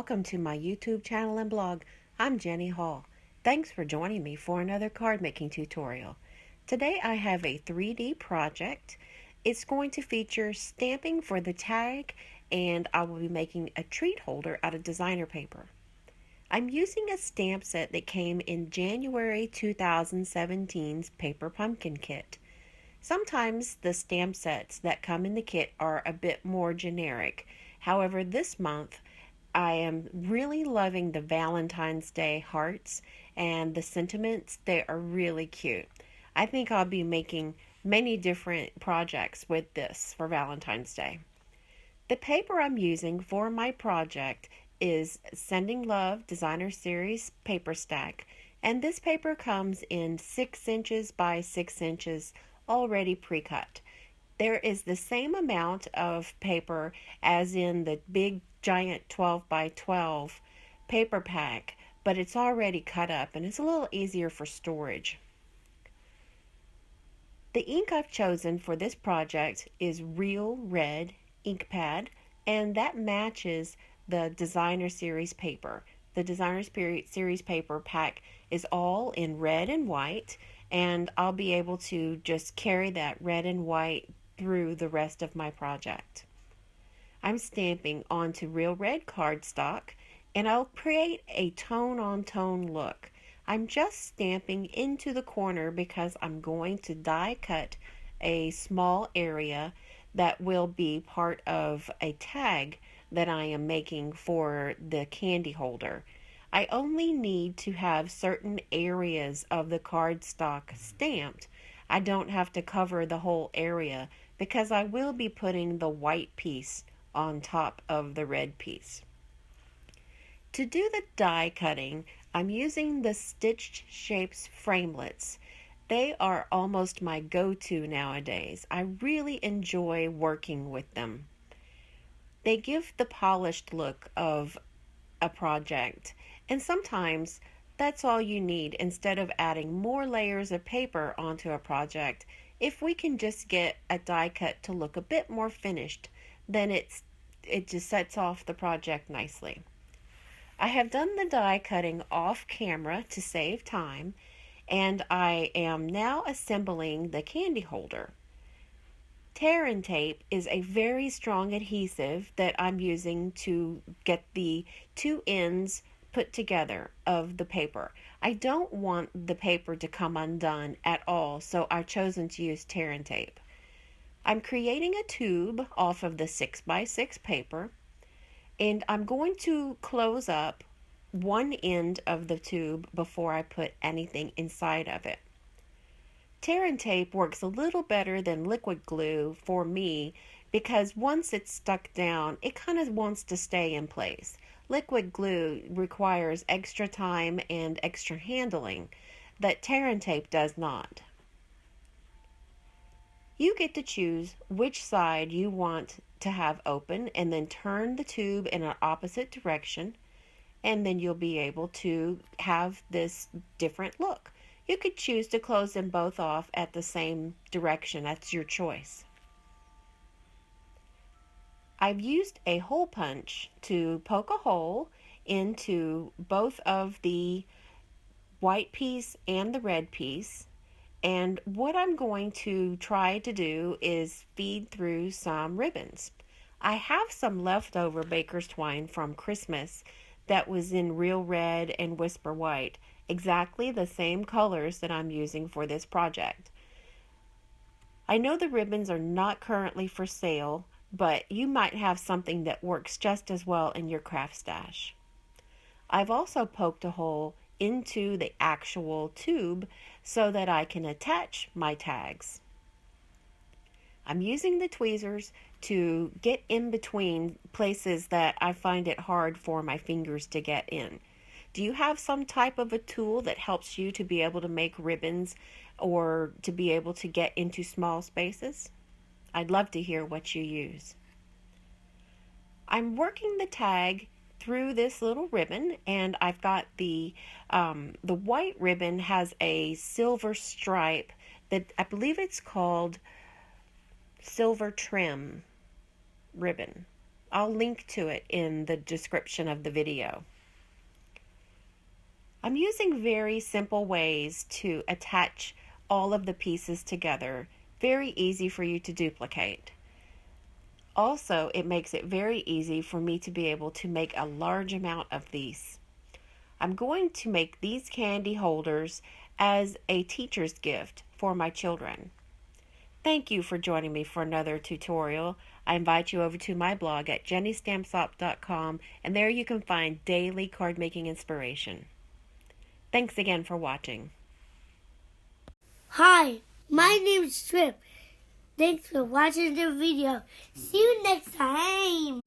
welcome to my YouTube channel and blog. I'm Jenny Hall. Thanks for joining me for another card making tutorial. Today I have a 3D project. It's going to feature stamping for the tag, and I will be making a treat holder out of designer paper. I'm using a stamp set that came in January 2017's Paper Pumpkin Kit. Sometimes the stamp sets that come in the kit are a bit more generic. However, this month I am really loving the Valentine's Day hearts and the sentiments. They are really cute. I think I'll be making many different projects with this for Valentine's Day. The paper I'm using for my project is Sending Love Designer Series paper stack, and this paper comes in 6 inches by 6 inches already pre-cut. There is the same amount of paper as in the big giant 12 by 12 paper pack, but it's already cut up and it's a little easier for storage. The ink I've chosen for this project is Real Red ink pad, and that matches the Designer Series paper. The Designer Series paper pack is all in red and white, and I'll be able to just carry that red and white through the rest of my project. I'm stamping onto Real Red cardstock, and I'll create a tone-on-tone look. I'm just stamping into the corner because I'm going to die cut a small area that will be part of a tag that I am making for the candy holder. I only need to have certain areas of the cardstock stamped. I don't have to cover the whole area because I will be putting the white piece on top of the red piece. To do the die cutting, I'm using the Stitched Shapes framelits. They are almost my go-to nowadays. I really enjoy working with them. They give the polished look of a project, and sometimes that's all you need instead of adding more layers of paper onto a project. If we can just get a die cut to look a bit more finished, then it just sets off the project nicely. I have done the die cutting off camera to save time, and I am now assembling the candy holder. Tear and tape is a very strong adhesive that I'm using to get the two ends put together of the paper. I don't want the paper to come undone at all, so I've chosen to use tear and tape. I'm creating a tube off of the 6 by 6 paper, and I'm going to close up one end of the tube before I put anything inside of it. Tear and tape works a little better than liquid glue for me because once it's stuck down, it kind of wants to stay in place. Liquid glue requires extra time and extra handling that tear and tape does not. You get to choose which side you want to have open and then turn the tube in an opposite direction, and then you'll be able to have this different look. You could choose to close them both off at the same direction. That's your choice. I've used a hole punch to poke a hole into both of the white piece and the red piece. And what I'm going to try to do is feed through some ribbons. I have some leftover baker's twine from Christmas that was in Real Red and Whisper White, exactly the same colors that I'm using for this project. I know the ribbons are not currently for sale, but you might have something that works just as well in your craft stash. I've also poked a hole into the actual tube so that I can attach my tags. I'm using the tweezers to get in between places that I find it hard for my fingers to get in. Do you have some type of a tool that helps you to be able to make ribbons or to be able to get into small spaces? I'd love to hear what you use. I'm working the tag through this little ribbon, and I've got the white ribbon has a silver stripe that I believe it's called silver trim ribbon. I'll link to it in the description of the video. I'm using very simple ways to attach all of the pieces together, very easy for you to duplicate. Also, it makes it very easy for me to be able to make a large amount of these. I'm going to make these candy holders as a teacher's gift for my children. Thank you for joining me for another tutorial. I invite you over to my blog at jennystampsup.com, and there you can find daily card making inspiration. Thanks again for watching. Hi, my name is Trip. Thanks for watching the video. See you next time.